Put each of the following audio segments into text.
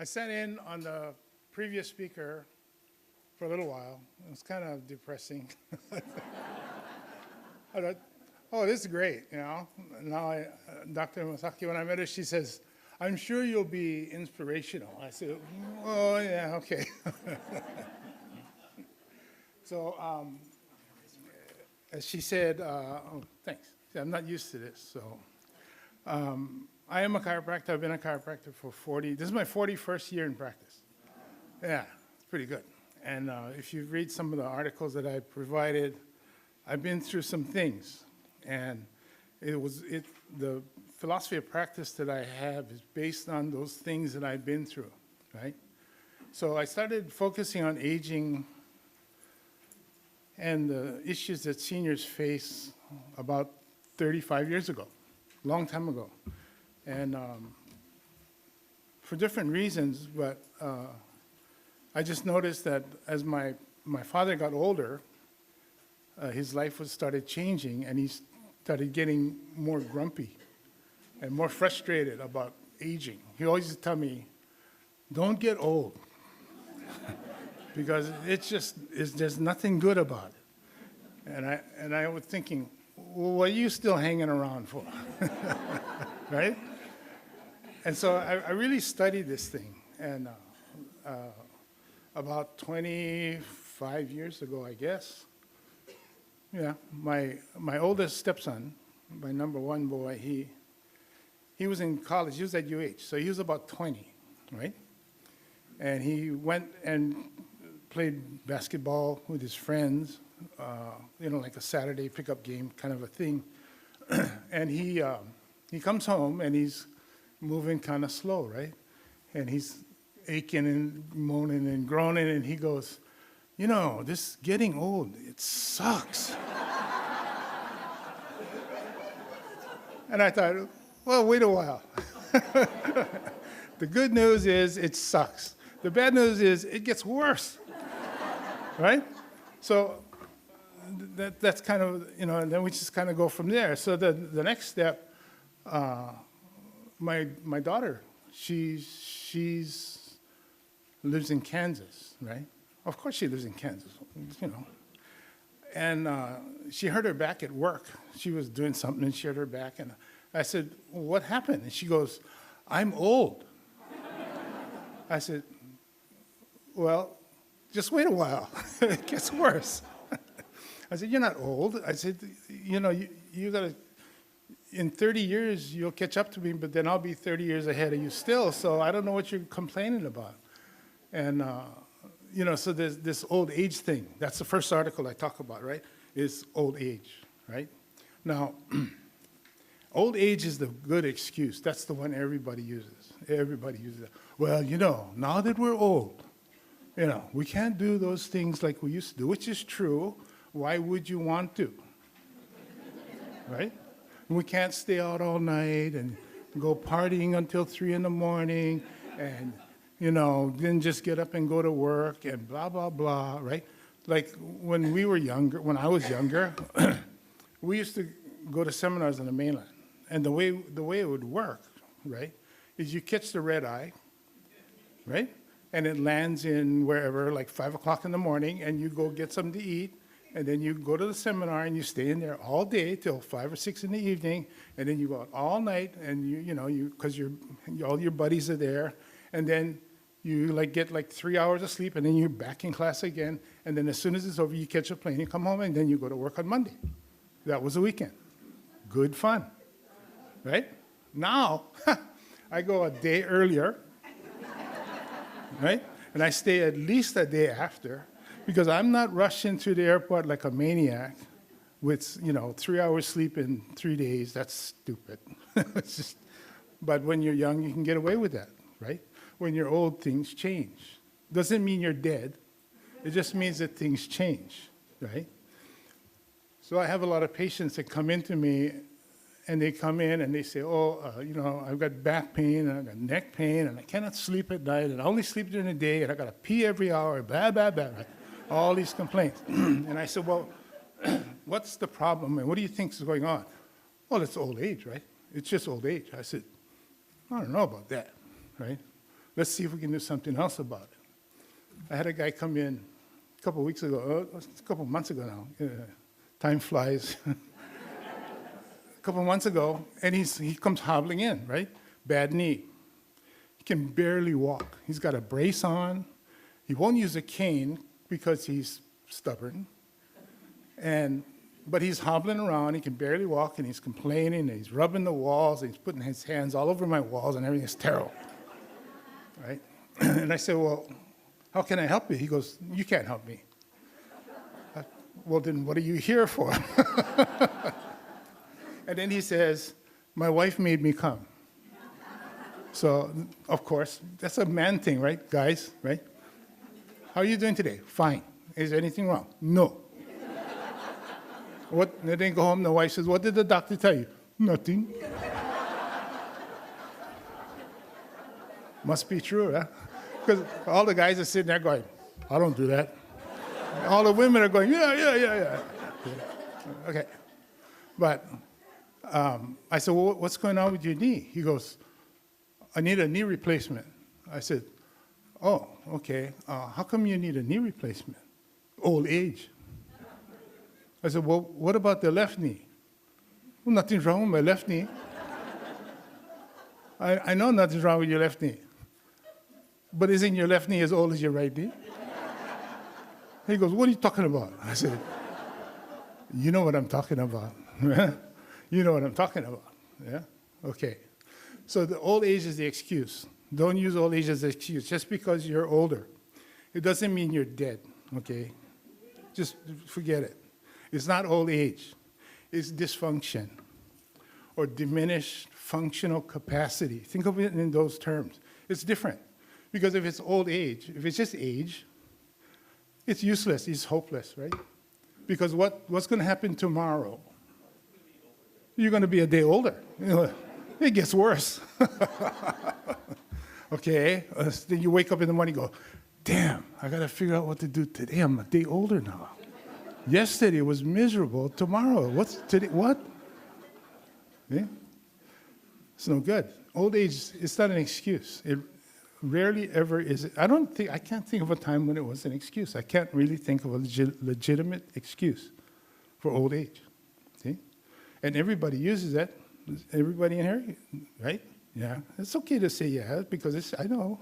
I sat in on the previous speaker for a little while. It was kind of depressing. I thought, oh, this is great, you know. Now, Dr. Masaki, when I met her, she says, I'm sure you'll be inspirational. I said, oh, yeah, okay. So, as she said, oh, thanks. I'm not used to this, so. I am a chiropractor. I've been a chiropractor for this is my 41st year in practice. Yeah, it's pretty good. And if you read some of the articles that I provided, I've been through some things. And the philosophy of practice that I have is based on those things that I've been through, right? So I started focusing on aging and the issues that seniors face about 35 years ago, a long time ago. And for different reasons, but I just noticed that as my father got older, his life started changing, and he started getting more grumpy and more frustrated about aging. He always used to tell me, don't get old, because there's nothing good about it. And I was thinking, well, what are you still hanging around for? Right? And so I really studied this thing. And about 25 years ago, I guess, yeah, my oldest stepson, my number one boy, he was in college. He was at UH, so he was about 20, right? And he went and played basketball with his friends, like a Saturday pickup game kind of a thing. And he comes home, and he's moving kind of slow, right? And he's aching and moaning and groaning, and he goes, this getting old, it sucks. And I thought, well, wait a while. The good news is it sucks. The bad news is it gets worse, right? So that's kind of, and then we just kind of go from there. So the next step, my daughter, she lives in Kansas, right? Of course she lives in Kansas, And she hurt her back at work. She was doing something and she hurt her back. And I said, well, what happened? And she goes, I'm old. I said, well, just wait a while. It gets worse. I said, you're not old. I said, you got to, in 30 years, you'll catch up to me, but then I'll be 30 years ahead of you still, so I don't know what you're complaining about. And, so there's this old age thing. That's the first article I talk about, right, is old age, right? Now, old age is the good excuse. That's the one everybody uses. Everybody uses it. Well, now that we're old, we can't do those things like we used to do, which is true. Why would you want to, right? We can't stay out all night and go partying until 3 in the morning and, then just get up and go to work and blah, blah, blah, right? Like when I was younger, we used to go to seminars on the mainland. And the way it would work, right, is you catch the red eye, right? And it lands in wherever, like 5 o'clock in the morning, and you go get something to eat. And then you go to the seminar and you stay in there all day till 5 or 6 in the evening, and then you go out all night, and because all your buddies are there, and then you get 3 hours of sleep, and then you're back in class again, and then as soon as it's over, you catch a plane, you come home, and then you go to work on Monday. That was the weekend. Good fun, right? Now, I go a day earlier, right? And I stay at least a day after, because I'm not rushing through the airport like a maniac with, 3 hours sleep in 3 days. That's stupid. But when you're young, you can get away with that, right? When you're old, things change. Doesn't mean you're dead. It just means that things change, right? So I have a lot of patients that come into me, and they come in and they say, I've got back pain, and I've got neck pain, and I cannot sleep at night, and I only sleep during the day, and I got to pee every hour, blah, blah, blah, right? All these complaints. And I said, well, what's the problem, and what do you think is going on? Well, it's old age, right? It's just old age. I said, I don't know about that, right? let's see if we can do something else about it. I had a guy come in a couple weeks ago, a couple months ago now. Time flies. A couple months ago, and he comes hobbling in, right? Bad knee. He can barely walk. He's got a brace on. He won't use a cane because he's stubborn. But he's hobbling around. He can barely walk, and he's complaining, and he's rubbing the walls, and he's putting his hands all over my walls, and everything is terrible, right? And I said, well, how can I help you? He goes, you can't help me. Well, then what are you here for? And then he says, my wife made me come. So, of course, that's a man thing, right, guys, right? How are you doing today? Fine. Is there anything wrong? No. What? They didn't go home. The wife says, what did the doctor tell you? Nothing. Must be true, huh? Because all the guys are sitting there going, I don't do that. All the women are going, yeah. Okay. But I said, well, what's going on with your knee? He goes, I need a knee replacement. I said, oh, okay. How come you need a knee replacement? Old age. I said, well, what about the left knee? Well, nothing's wrong with my left knee. I know nothing's wrong with your left knee. But isn't your left knee as old as your right knee? He goes, what are you talking about? I said, you know what I'm talking about. You know what I'm talking about. Yeah? Okay. So the old age is the excuse. Don't use old age as an excuse. Just because you're older, it doesn't mean you're dead, okay? Just forget it. It's not old age. It's dysfunction or diminished functional capacity. Think of it in those terms. It's different. Because if it's old age, if it's just age, it's useless, it's hopeless, right? Because what's going to happen tomorrow? You're going to be a day older. You know, it gets worse. Okay? Then you wake up in the morning and go, damn, I got to figure out what to do today. I'm a day older now. Yesterday was miserable. Tomorrow, what's today? What? Yeah? It's no good. Old age, it's not an excuse. It rarely ever is. I can't think of a time when it was an excuse. I can't really think of a legitimate excuse for old age. See? And everybody uses that. Everybody in here, right? Yeah. It's okay to say yeah, because I know.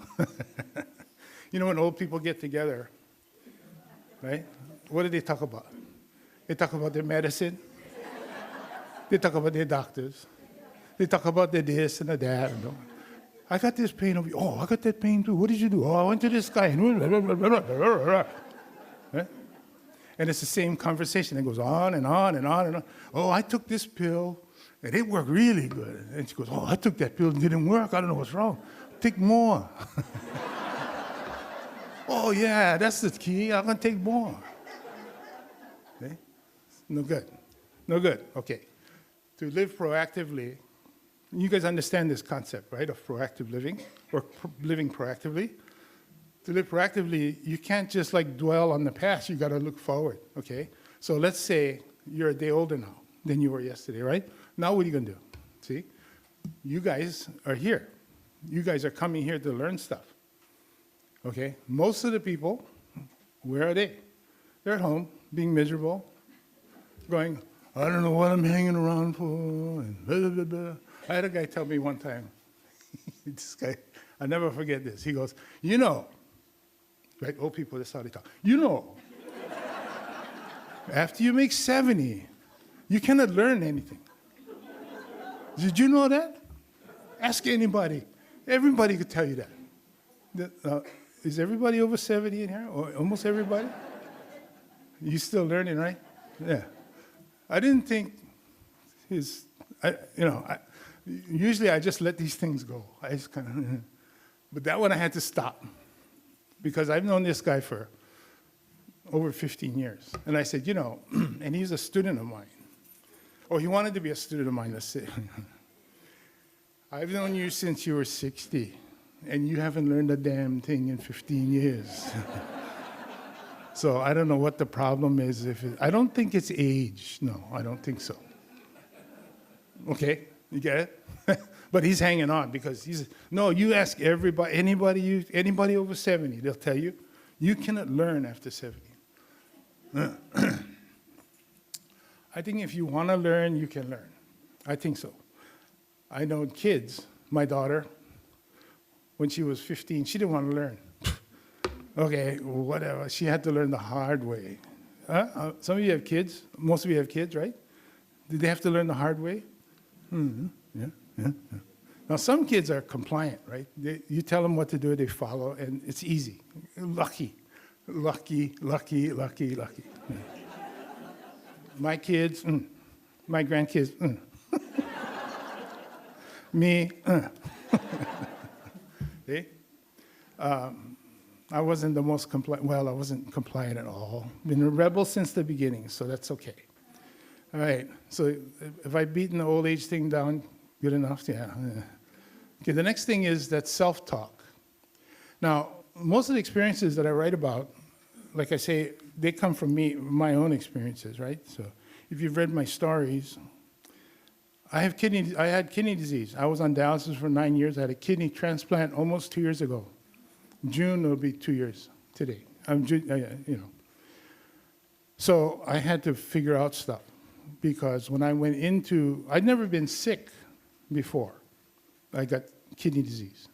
You know, when old people get together, right? What do they talk about? They talk about their medicine. They talk about their doctors. They talk about their this and the that. You know. I got this pain over here. Oh, I got that pain too. What did you do? Oh, I went to this guy. Right? And it's the same conversation. It goes on and on and on and on. Oh, I took this pill, and it worked really good. And she goes, oh, I took that pill and it didn't work. I don't know what's wrong. Take more. Oh, yeah, that's the key. I'm going to take more. Okay? No good. No good. Okay. To live proactively, you guys understand this concept, right, of proactive living or living proactively? To live proactively, you can't just like dwell on the past. You got to look forward, okay? So let's say you're a day older now than you were yesterday, right? Now what are you going to do? See? You guys are here. You guys are coming here to learn stuff, okay? Most of the people, where are they? They're at home, being miserable, going, I don't know what I'm hanging around for, and blah, blah, blah, blah. I had a guy tell me one time, this guy, I'll never forget this. He goes, you know, right, old people, that's how they talk. You know, after you make 70, you cannot learn anything. Did you know that? Ask anybody. Everybody could tell you that. Is everybody over 70 in here? Or almost everybody? You still learning, right? Yeah. I didn't think usually I just let these things go. I just kind of, but that one I had to stop because I've known this guy for over 15 years. And I said, you know, and he's a student of mine. Or he wanted to be a student of mine, let's say. I've known you since you were 60, and you haven't learned a damn thing in 15 years. So I don't know what the problem is. I don't think it's age. No, I don't think so. Okay? You get it? But he's hanging on because no, you ask everybody, anybody over 70, they'll tell you, you cannot learn after 70. I think if you want to learn, you can learn. I think so. I know kids, my daughter, when she was 15, she didn't want to learn. Okay, whatever. She had to learn the hard way. Some of you have kids. Most of you have kids, right? Did they have to learn the hard way? Mm-hmm. Yeah. Now, some kids are compliant, right? You tell them what to do, they follow, and it's easy. Lucky. Yeah. My kids, my grandkids, me, See? I wasn't the most compliant. Well, I wasn't compliant at all. Been a rebel since the beginning, so that's okay. All right. So if I've beaten the old age thing down, good enough? Yeah. Okay. The next thing is that self-talk. Now, most of the experiences that I write about, like I say, they come from me, my own experiences, right? So if you've read my stories, I had kidney disease. I was on dialysis for 9 years. I had a kidney transplant almost 2 years ago. June will be 2 years today. So I had to figure out stuff because when I went I'd never been sick before. I got kidney disease,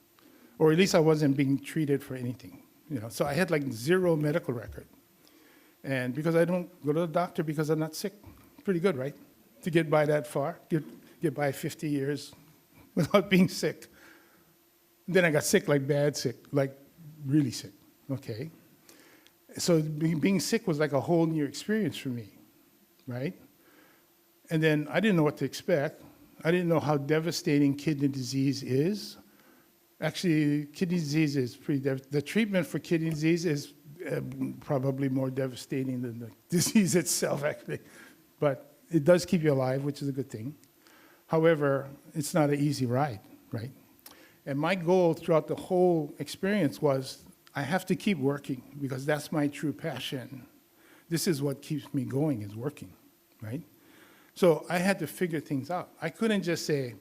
or at least I wasn't being treated for anything. So I had like zero medical record, and because I don't go to the doctor because I'm not sick, pretty good, right? To get by that far, get by 50 years without being sick. Then I got sick, like bad sick, like really sick, okay? So being sick was like a whole new experience for me, right? And then I didn't know what to expect. I didn't know how devastating kidney disease is. Actually, kidney disease is the treatment for kidney disease is probably more devastating than the disease itself, actually. But it does keep you alive, which is a good thing. However, it's not an easy ride, right? And my goal throughout the whole experience was I have to keep working because that's my true passion. This is what keeps me going, is working, right? So I had to figure things out. I couldn't just say,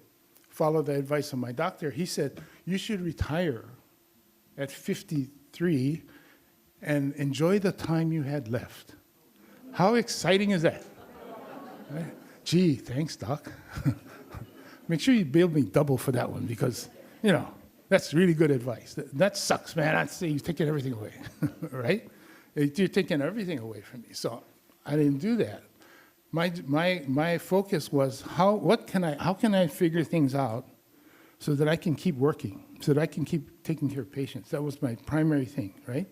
follow the advice of my doctor. He said, you should retire at 53 and enjoy the time you had left. How exciting is that? Right? Gee, thanks, doc. Make sure you bill me double for that one because, that's really good advice. That sucks, man. You're taking everything away, right? You're taking everything away from me. So I didn't do that. My focus was how can I figure things out so that I can keep working, so that I can keep taking care of patients. That was my primary thing, right?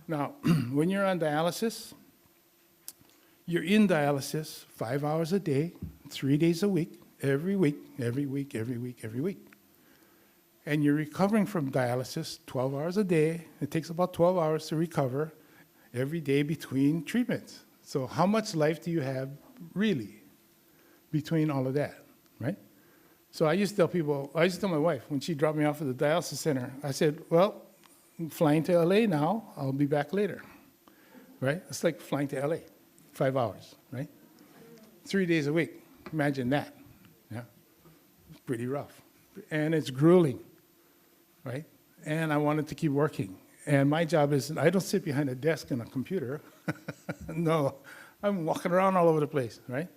Now, when you're on dialysis, you're in dialysis 5 hours a day, 3 days a week, every week. And you're recovering from dialysis 12 hours a day. It takes about 12 hours to recover every day between treatments. So how much life do you have really between all of that, right? So I used to tell my wife, when she dropped me off at the dialysis center, I said, well, I'm flying to LA now, I'll be back later, right? It's like flying to LA, 5 hours, right? 3 days a week, imagine that, yeah? It's pretty rough. And it's grueling, right? And I wanted to keep working. And my job is, I don't sit behind a desk and a computer. No, I'm walking around all over the place, right?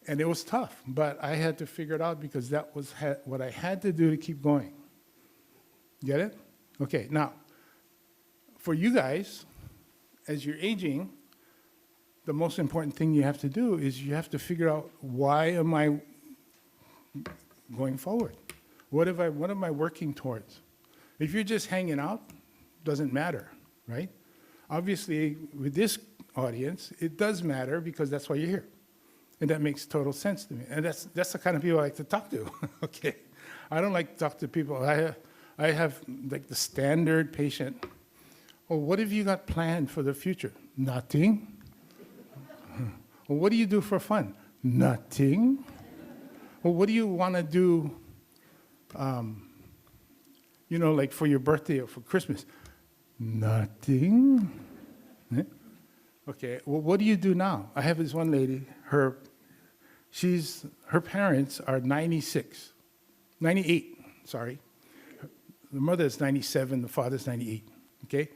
And it was tough, but I had to figure it out because that was what I had to do to keep going. Get it? Okay, now, for you guys, as you're aging, the most important thing you have to do is you have to figure out, why am I going forward? What am I working towards? If you're just hanging out, doesn't matter, right? Obviously, with this audience, it does matter because that's why you're here. And that makes total sense to me. And that's the kind of people I like to talk to, okay? I don't like to talk to people. I have like the standard patient. Well, what have you got planned for the future? Nothing. Well, what do you do for fun? Nothing. Well, what do you want to do, like for your birthday or for Christmas? Nothing. Okay, well, what do you do now? I have this one lady, her Her parents are 98, sorry. The mother is 97, the father's 98, okay?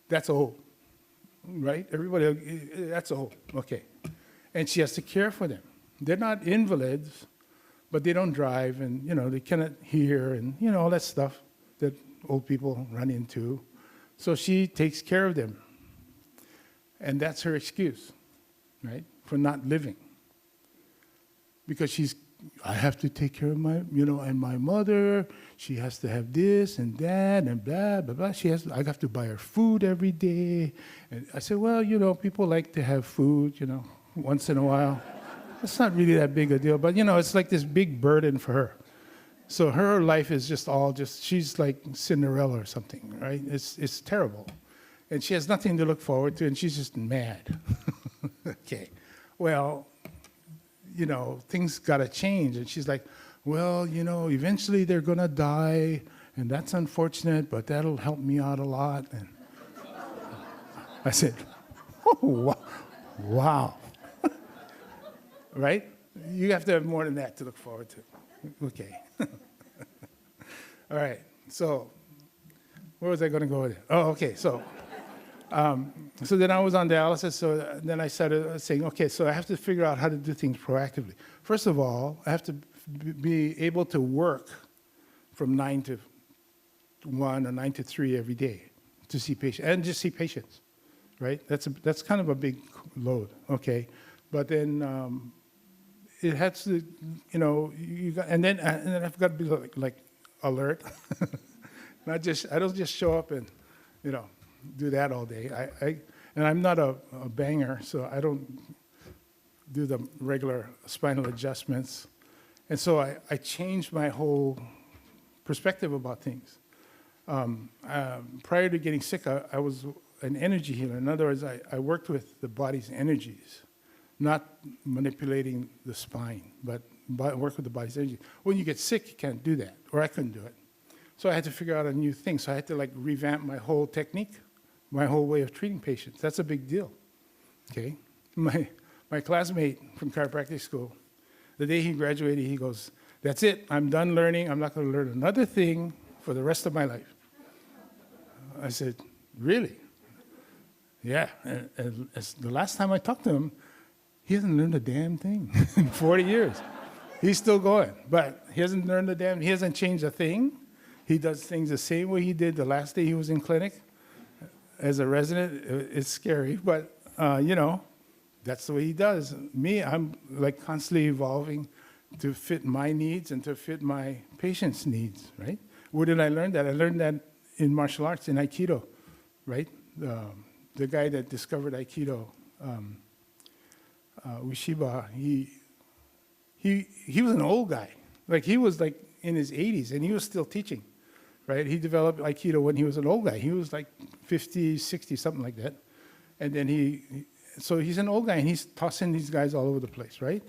That's old, right? Everybody, that's old, okay. And she has to care for them. They're not invalids, but they don't drive, and, they cannot hear, and, all that stuff that old people run into. So she takes care of them. And that's her excuse, right, for not living. Because I have to take care of and my mother, she has to have this and that and blah, blah, blah. I have to buy her food every day. And I said, well, people like to have food, once in a while. It's not really that big a deal, but, it's like this big burden for her. So her life is she's like Cinderella or something, right? It's terrible. And she has nothing to look forward to, and she's just mad. Okay. Well, things got to change. And she's like, well, eventually they're going to die, and that's unfortunate, but that'll help me out a lot. And I said, oh, wow. Right? You have to have more than that to look forward to. Okay. All right. So where was I going to go with it? Oh, okay. So then I was on dialysis, so then I started saying, okay, so I have to figure out how to do things proactively. First of all, I have to be able to work from 9 to 1 or 9 to 3 every day to see patients, and just see patients, right? That's kind of a big load, okay? But then it has to, and then I've got to be like alert. I don't just show up and, do that all day. And I'm not a banger, so I don't do the regular spinal adjustments. And so I changed my whole perspective about things. Prior to getting sick, I was an energy healer. In other words, I worked with the body's energies, not manipulating the spine, but work with the body's energy. When you get sick, you can't do that, or I couldn't do it. So I had to figure out a new thing. So I had to revamp my whole technique, my whole way of treating patients. That's a big deal, okay? My classmate from chiropractic school, the day he graduated, he goes, that's it, I'm done learning. I'm not going to learn another thing for the rest of my life. I said, really? Yeah. And the last time I talked to him, he hasn't learned a damn thing in 40 years. He's still going, but he hasn't learned he hasn't changed a thing. He does things the same way he did the last day he was in clinic. As a resident, it's scary, but, that's the way he does. Me, I'm constantly evolving to fit my needs and to fit my patient's needs, right? Where did I learn that? I learned that in martial arts, in Aikido, right? The guy that discovered Aikido, Ueshiba, he was an old guy. He was in his 80s, and he was still teaching, right? He developed Aikido when he was an old guy. He was 50, 60, something like that. And then so he's an old guy, and he's tossing these guys all over the place, right?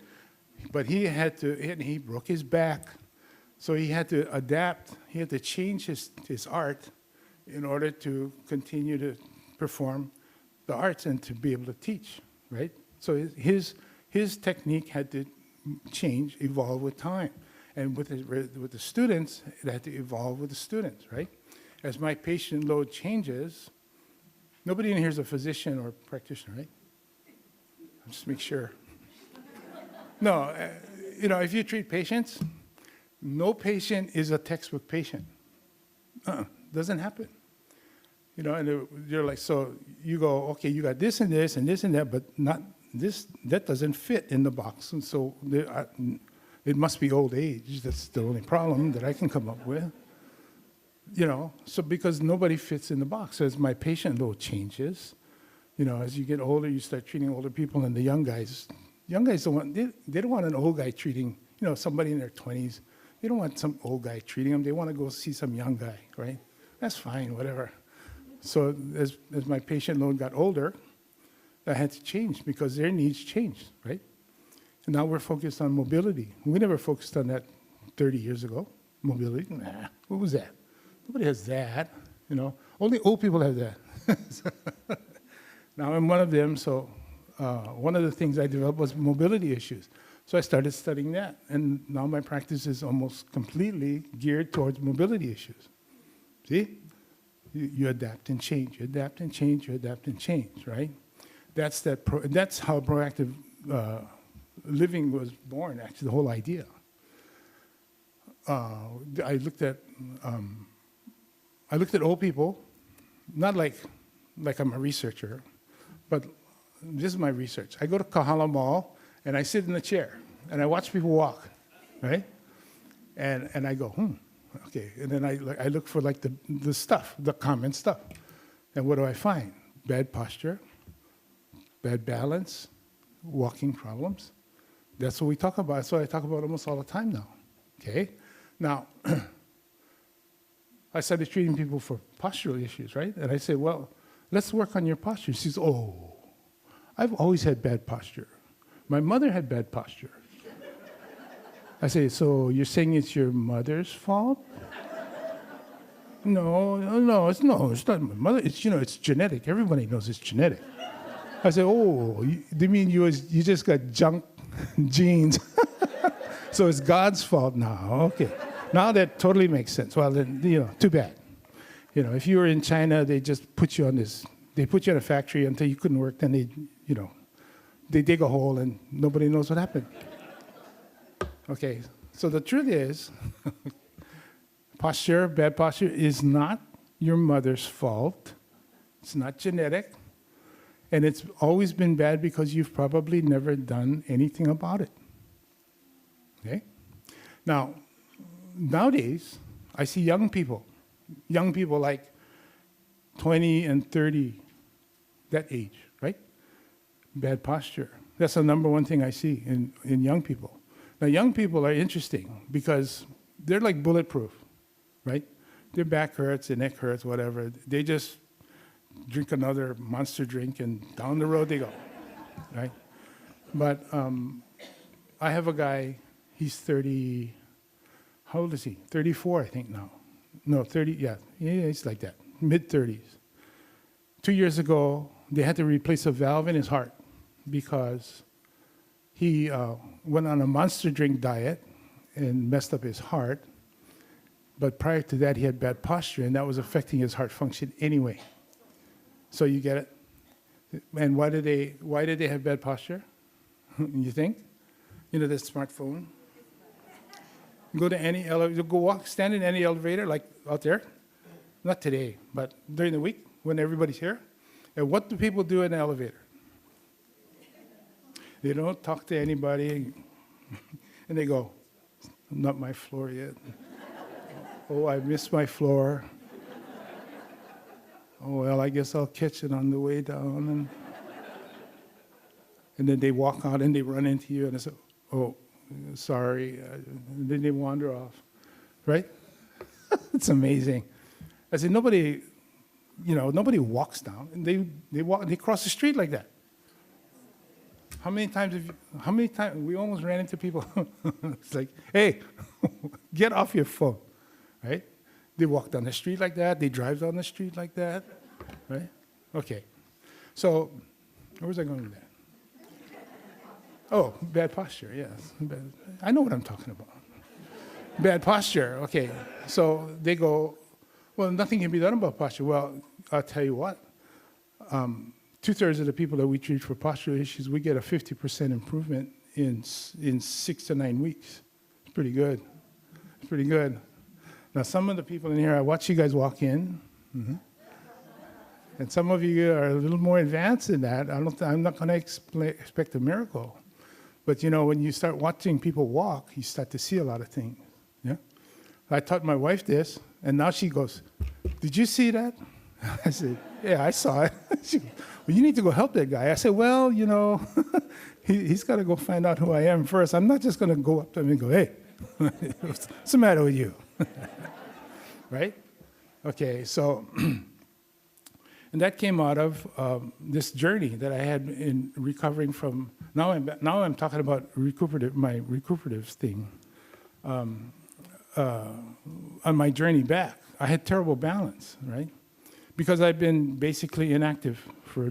But he broke his back, so he had to adapt. He had to change his art in order to continue to perform the arts and to be able to teach, right? So his technique had to change, evolve with time. And with the students, it had to evolve with the students, right? As my patient load changes, nobody in here is a physician or practitioner, right? Just make sure. No, if you treat patients, no patient is a textbook patient. Doesn't happen. And you're like, so you go, okay, you got this and this and this and that, but not this, that doesn't fit in the box. And so it must be old age. That's the only problem that I can come up with. So because nobody fits in the box. As my patient load changes, as you get older, you start treating older people, and the young guys don't want, they don't want an old guy treating, somebody in their 20s. They don't want some old guy treating them. They want to go see some young guy, right? That's fine, whatever. So as my patient load got older, I had to change because their needs changed, right? And now we're focused on mobility. We never focused on that 30 years ago. Mobility, nah, what was that? Nobody has that, Only old people have that. Now I'm one of them, so one of the things I developed was mobility issues. So I started studying that, and now my practice is almost completely geared towards mobility issues. See? You adapt and change, you adapt and change, you adapt and change, right? That's how proactive living was born, actually, the whole idea. I looked at old people, not like I'm a researcher, but this is my research. I go to Kahala Mall, and I sit in the chair, and I watch people walk, right? And I go, okay. And then I look for like the stuff, the common stuff. And what do I find? Bad posture, bad balance, walking problems. That's what we talk about. That's what I talk about almost all the time now, okay? Now, I started treating people for postural issues, right? And I say, well, let's work on your posture. She says, oh, I've always had bad posture. My mother had bad posture. I say, so you're saying it's your mother's fault? No, it's not my mother. It's genetic. Everybody knows it's genetic. I say, oh, you mean you just got junk genes? So it's God's fault now. Okay. Now that totally makes sense. Well, then, too bad. If you were in China, they just put you on this. They put you in a factory until you couldn't work. Then they dig a hole and nobody knows what happened. Okay. So the truth is, bad posture is not your mother's fault. It's not genetic. And it's always been bad because you've probably never done anything about it. Okay? Now, nowadays, I see young people like 20 and 30, that age, right? Bad posture. That's the number one thing I see in young people. Now, young people are interesting because they're like bulletproof, right? Their back hurts, their neck hurts, whatever. They just drink another Monster drink and down the road they go, right? But I have a guy, he's 30, how old is he? 34, I think now. No, 30, yeah, he's like that, mid-30s. 2 years ago, they had to replace a valve in his heart because he went on a Monster drink diet and messed up his heart. But prior to that, he had bad posture, and that was affecting his heart function anyway. So you get it? And why did they have bad posture? You think? This smartphone. Go to any elevator, stand in any elevator, like out there. Not today, but during the week when everybody's here. And what do people do in the elevator? They don't talk to anybody, and they go, not my floor yet. Oh, I missed my floor. Oh, well, I guess I'll catch it on the way down. And then they walk out and they run into you and they say, oh, sorry. And then they wander off, right? It's amazing. I said, nobody walks down. And they cross the street like that. How many times we almost ran into people. It's like, hey, get off your phone, right? They walk down the street like that. They drive down the street like that, right? Okay. So where was I going with that? Oh, bad posture, yes. I know what I'm talking about. Bad posture, okay. So they go, well, nothing can be done about posture. Well, I'll tell you what. 2/3 of the people that we treat for postural issues, we get a 50% improvement in 6 to 9 weeks. It's pretty good. It's pretty good. Now, some of the people in here, I watch you guys walk in, and some of you are a little more advanced than that. I'm not going to expect a miracle. But, when you start watching people walk, you start to see a lot of things. Yeah. I taught my wife this, and now she goes, did you see that? I said, yeah, I saw it. She goes, well, you need to go help that guy. I said, well, he's got to go find out who I am first. I'm not just going to go up to him and go, hey, what's the matter with you? Right? Okay, so, and that came out of this journey that I had in recovering from, now I'm talking about my recuperative thing. On my journey back, I had terrible balance, right? Because I've been basically inactive for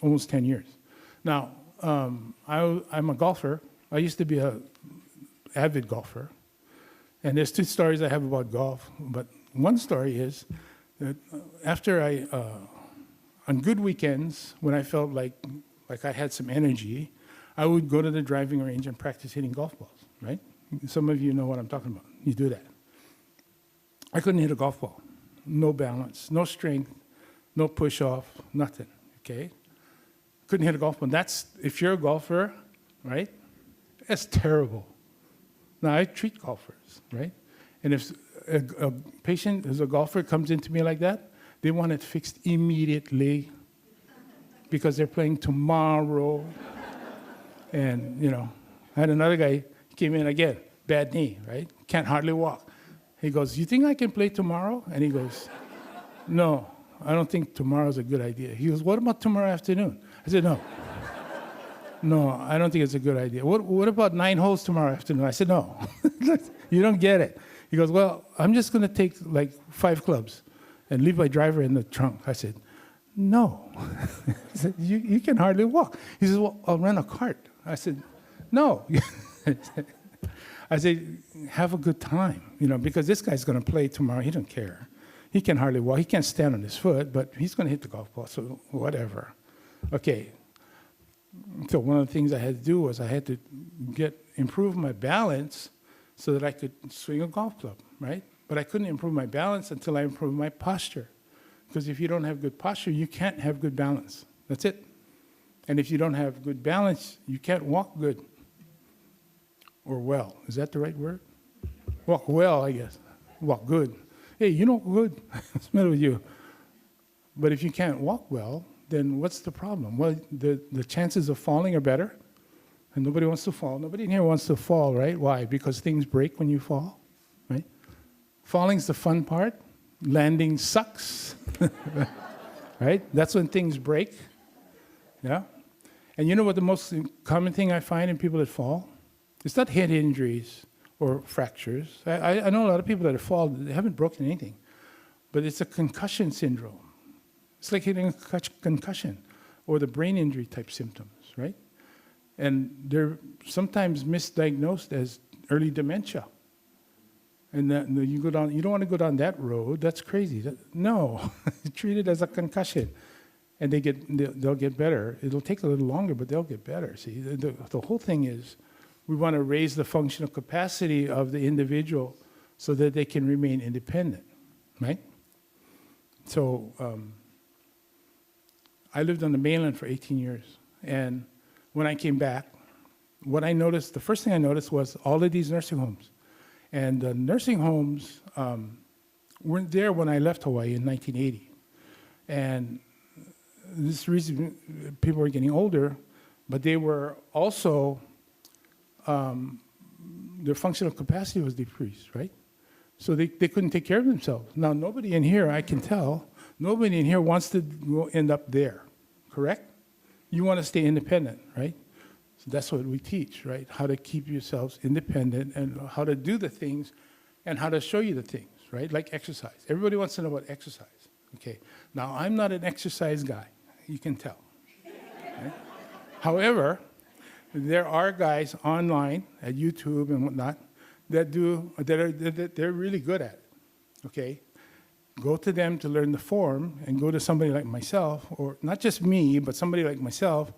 almost 10 years. Now, I'm a golfer. I used to be a avid golfer. And there's two stories I have about golf. But one story is that after on good weekends, when I felt like I had some energy, I would go to the driving range and practice hitting golf balls, right? Some of you know what I'm talking about. You do that. I couldn't hit a golf ball. No balance, no strength, no push-off, nothing, okay? Couldn't hit a golf ball. That's, if you're a golfer, right, that's terrible. Now, I treat golfers, right? And if a patient who's a golfer comes into me like that, they want it fixed immediately because they're playing tomorrow. And, I had another guy came in again, bad knee, right? Can't hardly walk. He goes, "You think I can play tomorrow?" And he goes, "No, I don't think tomorrow's a good idea." He goes, "What about tomorrow afternoon?" I said, "No. No, I don't think it's a good idea. What about 9 holes tomorrow afternoon?" I said, "No." You don't get it. He goes, "Well, I'm just going to take like 5 clubs and leave my driver in the trunk." I said, "No." He said, you can hardly walk." He says, "Well, I'll rent a cart." I said, "No." I said, "Have a good time, because this guy's going to play tomorrow. He don't care. He can hardly walk. He can't stand on his foot, but he's going to hit the golf ball, so whatever." Okay. So one of the things I had to do was I had to improve my balance so that I could swing a golf club, right? But I couldn't improve my balance until I improved my posture. Because if you don't have good posture, you can't have good balance. That's it. And if you don't have good balance, you can't walk good. Or well. Is that the right word? Walk well, I guess. Walk good. Hey, good. What's the matter with you? But if you can't walk well, then what's the problem? Well, the chances of falling are better. And nobody wants to fall. Nobody in here wants to fall, right? Why? Because things break when you fall, right? Falling's the fun part. Landing sucks, right? That's when things break, yeah? And you know what the most common thing I find in people that fall? It's not head injuries or fractures. I know a lot of people that have fallen, they haven't broken anything. But it's a concussion syndrome. It's like hitting a concussion or the brain injury type symptoms, right? And they're sometimes misdiagnosed as early dementia. And you don't want to go down that road. That's crazy. No, treat it as a concussion, and they'll get better. It'll take a little longer, but they'll get better. See, the whole thing is, we want to raise the functional capacity of the individual so that they can remain independent, right? So I lived on the mainland for 18 years, and when I came back, the first thing I noticed was all of these nursing homes. And the nursing homes weren't there when I left Hawaii in 1980. And this reason, people were getting older, but they were also, their functional capacity was decreased, right? So they couldn't take care of themselves. Now, nobody in here, I can tell, nobody in here wants to end up there, correct? You want to stay independent, right? So that's what we teach, right? How to keep yourselves independent and how to do the things and how to show you the things, right? Like exercise. Everybody wants to know about exercise, okay? Now, I'm not an exercise guy. You can tell. Right? However, there are guys online at YouTube and whatnot they're really good at it, okay? Go to them to learn the form and go to somebody like myself, or not just me, but somebody like myself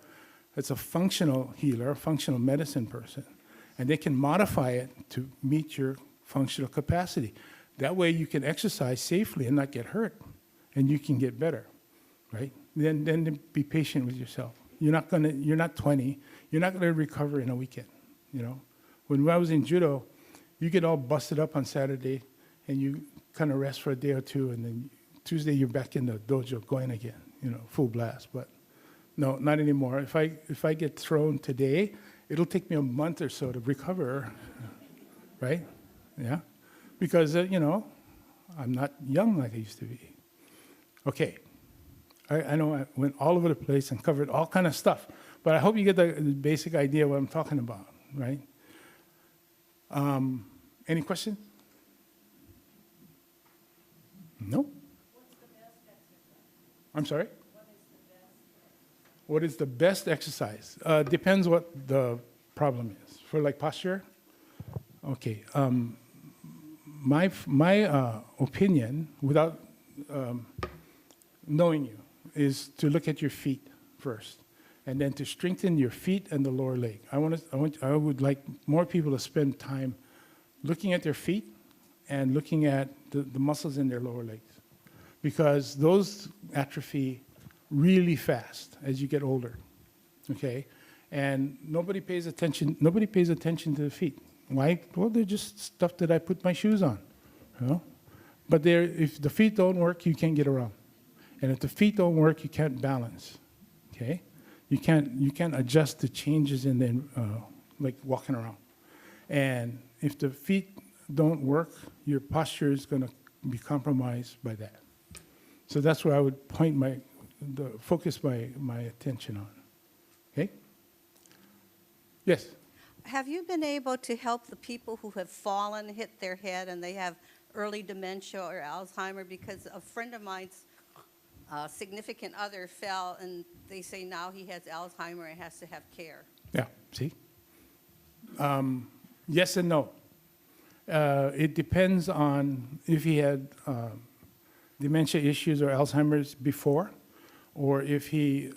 that's a functional healer, a functional medicine person, and they can modify it to meet your functional capacity. That way you can exercise safely and not get hurt, and you can get better, right? Then be patient with yourself. You're not 20, you're not gonna recover in a weekend, When I was in judo, you get all busted up on Saturday, and you kind of rest for a day or two, and then Tuesday you're back in the dojo going again, full blast. But no, not anymore. If I get thrown today, it'll take me a month or so to recover, right? Yeah, because I'm not young like I used to be. Okay, I know I went all over the place and covered all kind of stuff, but I hope you get the basic idea of what I'm talking about, right? Any questions? No? What's the best exercise? I'm sorry? What is the best? What is the best exercise? Depends what the problem is. For like posture, okay. My opinion, without knowing you, is to look at your feet first, and then to strengthen your feet and the lower leg. I would like more people to spend time looking at their feet and looking at the muscles in their lower legs, because those atrophy really fast as you get older. Okay, and nobody pays attention to the feet. Why? Well, they're just stuff that I put my shoes on, you know? But if the feet don't work, you can't get around. And if the feet don't work, you can't balance, okay? You can't adjust the changes in the, like walking around. And if the feet don't work, your posture is gonna be compromised by that. So that's where I would focus my attention on, okay? Yes? Have you been able to help the people who have fallen, hit their head, and they have early dementia or Alzheimer? Because a friend of mine's significant other fell, and they say now he has Alzheimer and has to have care. Yeah, see? Yes and no. It depends on if he had dementia issues or Alzheimer's before, or if he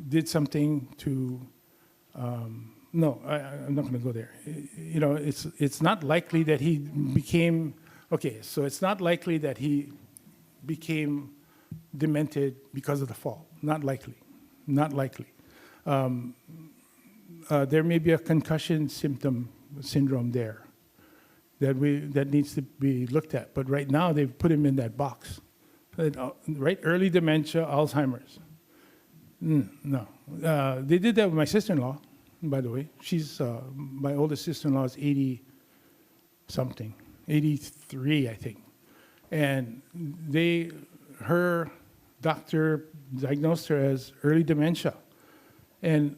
did something to, no, I'm not going to go there. You know, it's not likely that he became, okay, so it's not likely that he became demented because of the fall. Not likely. Not likely. There may be a concussion syndrome there that needs to be looked at. But right now, they've put him in that box. Right? Early dementia, Alzheimer's. No. They did that with my sister-in-law, by the way. My oldest sister-in-law is 80-something, 83, I think. And her doctor diagnosed her as early dementia. And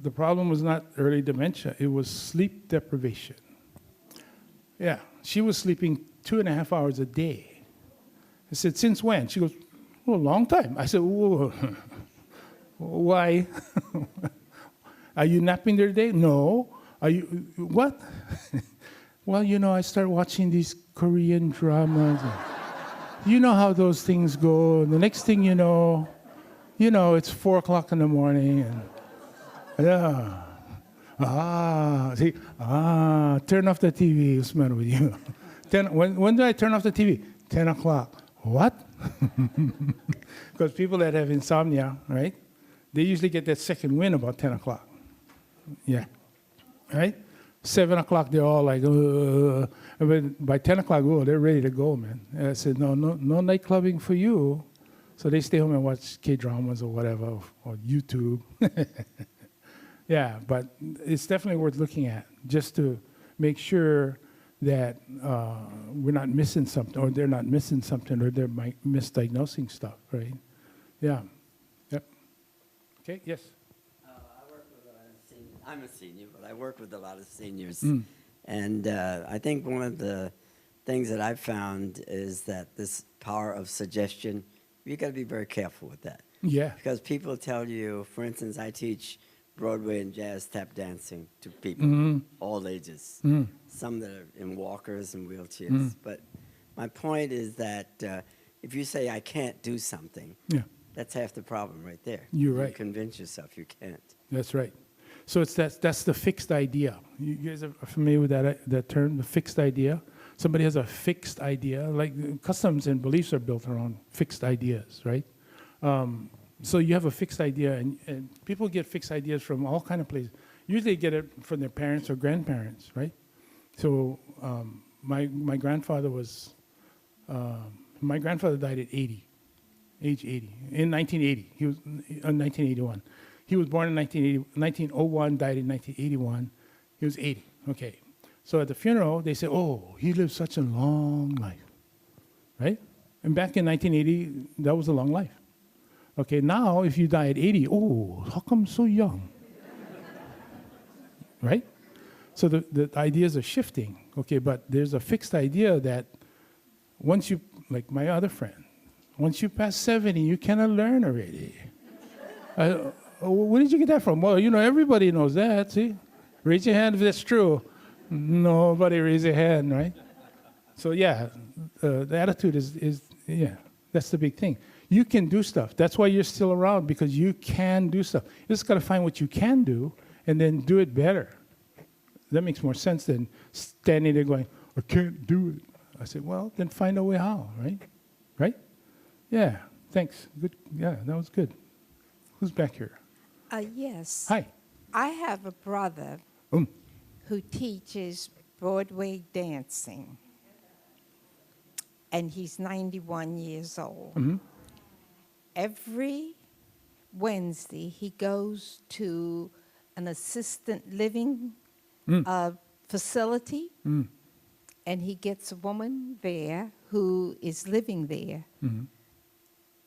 the problem was not early dementia, it was sleep deprivation. Yeah, she was sleeping 2.5 hours a day. I said, since when? She goes, well, a long time. I said, whoa, why? Are you napping during the day? No. Are you, what? Well, you know, I start watching these Korean dramas. You know how those things go. The next thing you know, it's 4 o'clock in the morning. And, yeah. Turn off the TV. What's the matter with you? When do I turn off the TV? 10 o'clock. What? Because people that have insomnia, right, they usually get that second wind about 10 o'clock. Yeah. Right? 7 o'clock, they're all like, but by 10 o'clock, they're ready to go, man. And I said, no night clubbing for you. So they stay home and watch K-dramas or whatever, or YouTube. Yeah, but it's definitely worth looking at, just to make sure that we're not missing something, or they're not missing something, or they're misdiagnosing stuff, right? Yeah. Yep. Okay, yes? I work with a lot of seniors. I'm a senior, but I work with a lot of seniors. And I think one of the things that I've found is that this power of suggestion, you got to be very careful with that. Yeah. Because people tell you, for instance, I teach Broadway and jazz tap dancing to people, all ages, some that are in walkers and wheelchairs. But my point is that if you say, I can't do something, that's half the problem right there. You're right. You convince yourself you can't. That's right. So that's the fixed idea. You guys are familiar with that term, the fixed idea? Somebody has a fixed idea, like customs and beliefs are built around fixed ideas, right? So you have a fixed idea, and people get fixed ideas from all kind of places. Usually they get it from their parents or grandparents, right? So my grandfather died at 80, age 80, in 1980. He was in 1981. He was born in 1901, died in 1981. He was 80, okay. So at the funeral, they said, oh, he lived such a long life, right? And back in 1980, that was a long life. Okay, now if you die at 80, oh, how come so young? Right? So the ideas are shifting, okay, but there's a fixed idea that once you, like my other friend, once you pass 70, you cannot learn already. Where did you get that from? Well, everybody knows that, see? Raise your hand if that's true. Nobody raise their hand, right? So, yeah, the attitude is, that's the big thing. You can do stuff. That's why you're still around, because you can do stuff. You just got to find what you can do and then do it better. That makes more sense than standing there going, I can't do it. I said, well, then find a way how, right? Right? Yeah, thanks. Good. Yeah, that was good. Who's back here? Yes. Hi. I have a brother Um, who teaches Broadway dancing, and he's 91 years old. mhm. Every Wednesday, he goes to an assistant living facility, and he gets a woman there who is living there,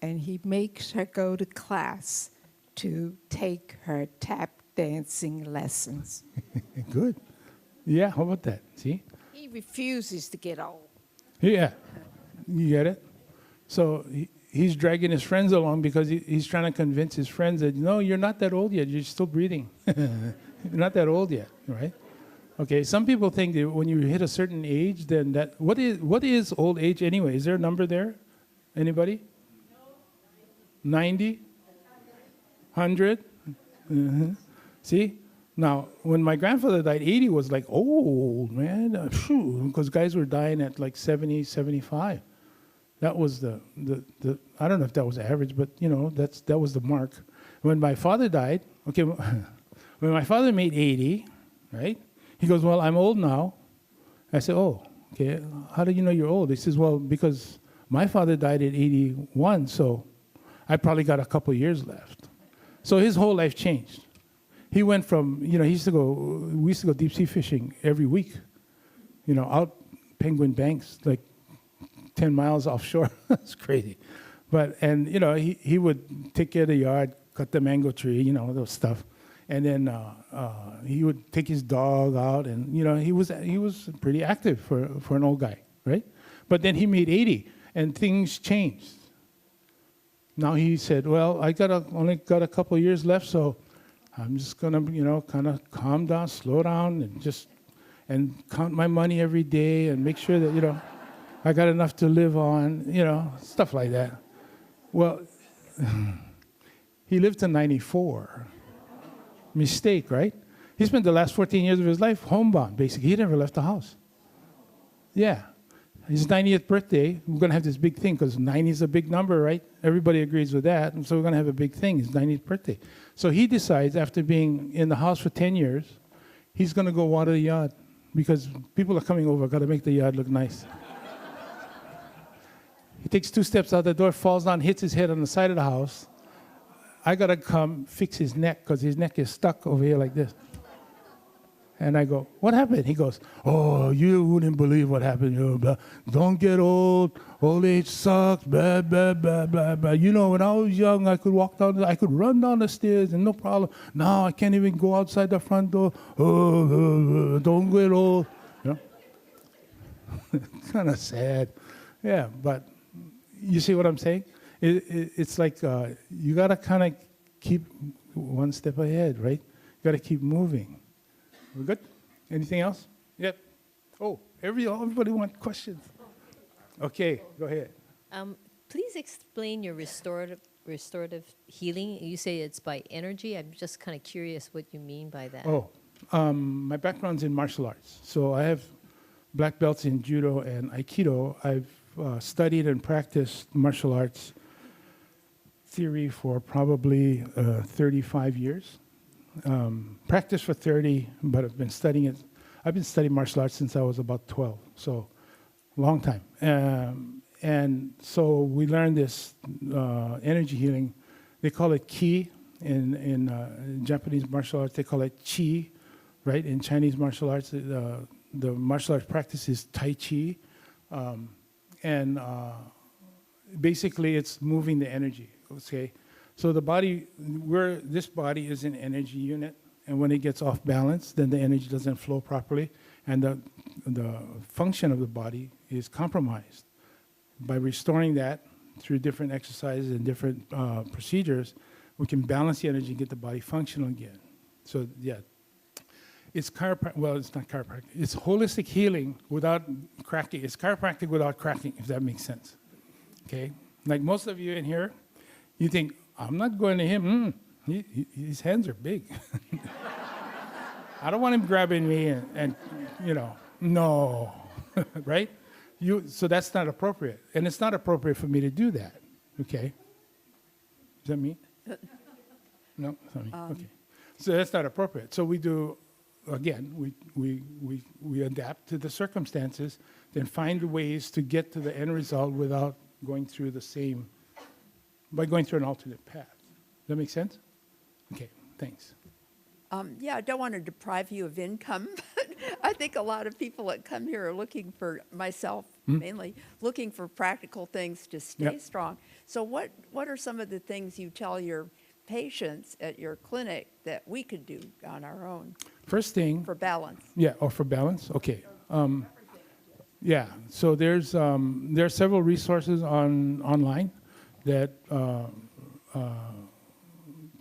and he makes her go to class to take her tap dancing lessons. Good. Yeah, how about that? See? He refuses to get old. Yeah. You get it? So he's dragging his friends along because he's trying to convince his friends that, no, you're not that old yet. You're still breathing. You're not that old yet, right? Okay, some people think that when you hit a certain age, then what is old age anyway? Is there a number there? Anybody? 90? 100? See? Now, when my grandfather died, 80 was like old, man. Because guys were dying at like 70, 75. That was the I don't know if that was average, but that was the mark. When my father died, okay, when my father made 80, right? He goes, well, I'm old now. I said, oh, okay, how do you know you're old? He says, well, because my father died at 81, so I probably got a couple years left. So his whole life changed. He went from, we used to go deep sea fishing every week, out Penguin Banks, like 10 miles offshore. It's crazy. And he would take care of the yard, cut the mango tree, those stuff. And then he would take his dog out, and he was pretty active for an old guy, right? But then he made 80, and things changed. Now he said, well, I only got a couple years left, so I'm just gonna kind of calm down, slow down, and count my money every day, and make sure that I got enough to live on, stuff like that. Well, he lived to 94. Mistake, right? He spent the last 14 years of his life homebound, basically. He never left the house. Yeah. His 90th birthday, we're going to have this big thing because 90 is a big number, right? Everybody agrees with that. And so we're going to have a big thing, his 90th birthday. So he decides, after being in the house for 10 years, he's going to go water the yard because people are coming over, got to make the yard look nice. He takes 2 steps out the door, falls down, hits his head on the side of the house. I got to come fix his neck because his neck is stuck over here like this. And I go, what happened? He goes, oh, you wouldn't believe what happened. Don't get old. Old age sucks. Blah, blah, blah, blah, blah. When I was young, I could run down the stairs and no problem. Now I can't even go outside the front door. Don't get old. Kind of sad. Yeah, but you see what I'm saying? It's like you got to kind of keep one step ahead, right? You got to keep moving. We're good? Anything else? Yep. Oh, everybody wants questions. Okay, go ahead. Please explain your restorative healing. You say it's by energy. I'm just kind of curious what you mean by that. Oh, my background's in martial arts. So I have black belts in judo and aikido. I've studied and practiced martial arts theory for probably 35 years. Practiced for 30, but I've been studying it. I've been studying martial arts since I was about 12, so long time. And so we learned this energy healing. They call it ki in Japanese martial arts. They call it chi, right? In Chinese martial arts, the martial arts practice is tai chi. And basically it's moving the energy, okay? So the body, this body is an energy unit, and when it gets off balance, then the energy doesn't flow properly, and the function of the body is compromised. By restoring that through different exercises and different procedures, We can balance the energy and get the body functional again. So yeah, it's chiropractic. Well, it's not chiropractic. It's holistic healing without cracking. It's chiropractic without cracking, if that makes sense. Okay? Like most of you in here, you think, I'm not going to him. His hands are big. I don't want him grabbing me and no, right? So that's not appropriate. And it's not appropriate for me to do that, okay? Is that me? No, it's not me, okay. So that's not appropriate. So we do, again, we adapt to the circumstances, then find ways to get to the end result without going through by going through an alternate path. Does that make sense? Okay, thanks. Yeah, I don't want to deprive you of income, but I think a lot of people that come here are looking for, myself mainly, looking for practical things to stay Yep. strong. So what are some of the things you tell your patients at your clinic that we could do on our own First thing, for balance? yeah, or for balance, okay. Yeah, so there are several resources online that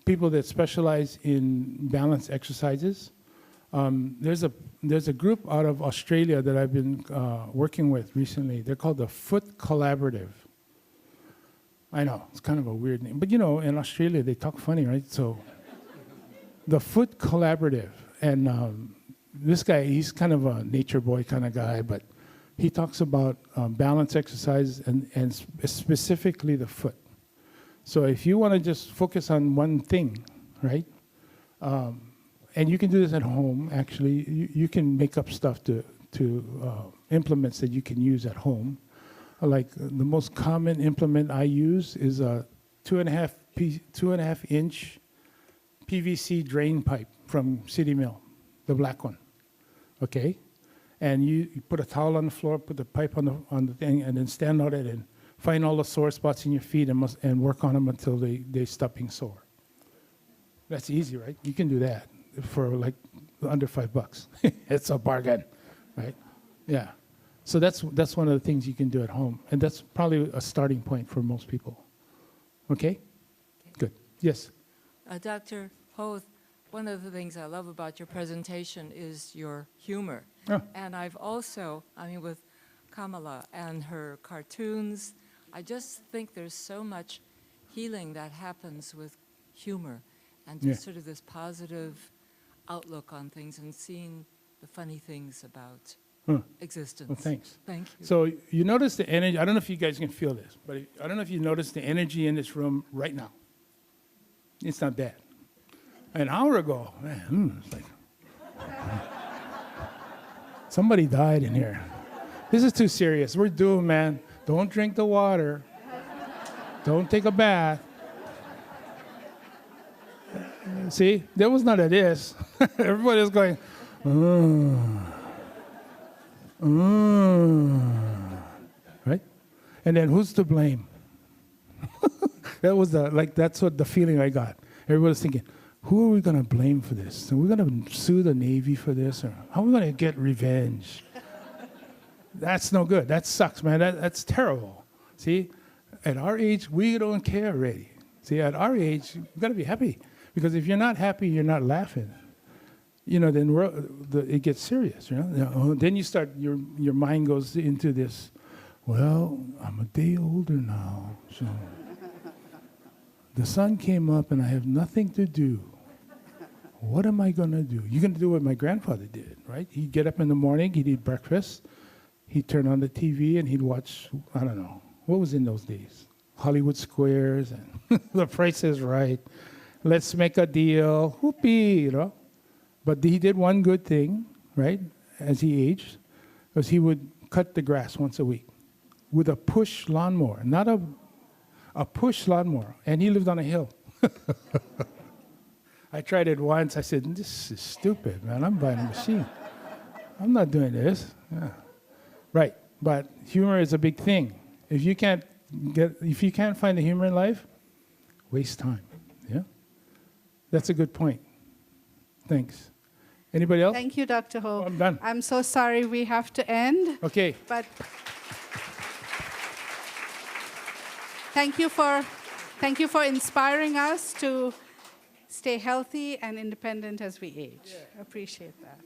people that specialize in balance exercises. There's a group out of Australia that I've been working with recently. They're called the Foot Collaborative. I know, it's kind of a weird name. But in Australia, they talk funny, right? So the Foot Collaborative. And this guy, he's kind of a nature boy kind of guy, but he talks about balance exercise and specifically the foot. So if you want to just focus on one thing, right? And you can do this at home, actually. You can make up stuff to implements that you can use at home. Like the most common implement I use is a 2.5 inch PVC drain pipe from City Mill, the black one, okay? And you put a towel on the floor, put the pipe on the thing, and then stand on it and find all the sore spots in your feet and work on them until they stop being sore. That's easy, right? You can do that for like under $5. It's a bargain, right? Yeah. So that's one of the things you can do at home, and that's probably a starting point for most people. Okay? Good. Yes. Dr. Hoth, one of the things I love about your presentation is your humor. Oh. And I've also, with Kamala and her cartoons, I just think there's so much healing that happens with humor and just Yeah. sort of this positive outlook on things and seeing the funny things about Huh. existence. Well, thanks. Thank you. So you notice the energy. I don't know if you guys can feel this, but I don't know if you notice the energy in this room right now. It's not bad. An hour ago, man, it's like somebody died in here. This is too serious. We're doomed, man. Don't drink the water. Don't take a bath. See, there was none of this. Everybody was going, right? And then who's to blame? That's what the feeling I got. Everybody's thinking, who are we going to blame for this? Are we going to sue the Navy for this? Or how are we going to get revenge? That's no good. That sucks, man. That's terrible. See, at our age, we don't care already. See, at our age, you've got to be happy. Because if you're not happy, you're not laughing. Then it gets serious. Then you start, your mind goes into this, well, I'm a day older now, so the sun came up and I have nothing to do. What am I going to do? You're going to do what my grandfather did, right? He'd get up in the morning, he'd eat breakfast, he'd turn on the TV and he'd watch, I don't know, what was in those days? Hollywood Squares and The Price is Right. Let's make a deal, whoopee, But he did one good thing, right, as he aged, was he would cut the grass once a week with a push lawnmower, not a push lawnmower, and he lived on a hill. I tried it once. I said, this is stupid, man. I'm buying a machine. I'm not doing this. Yeah. Right, but humor is a big thing. If you can't find the humor in life, waste time, yeah? That's a good point. Thanks. Anybody else? Thank you, Dr. Ho. I'm done. I'm so sorry we have to end, Okay. but thank you for Thank you for inspiring us to stay healthy and independent as we age. Appreciate that.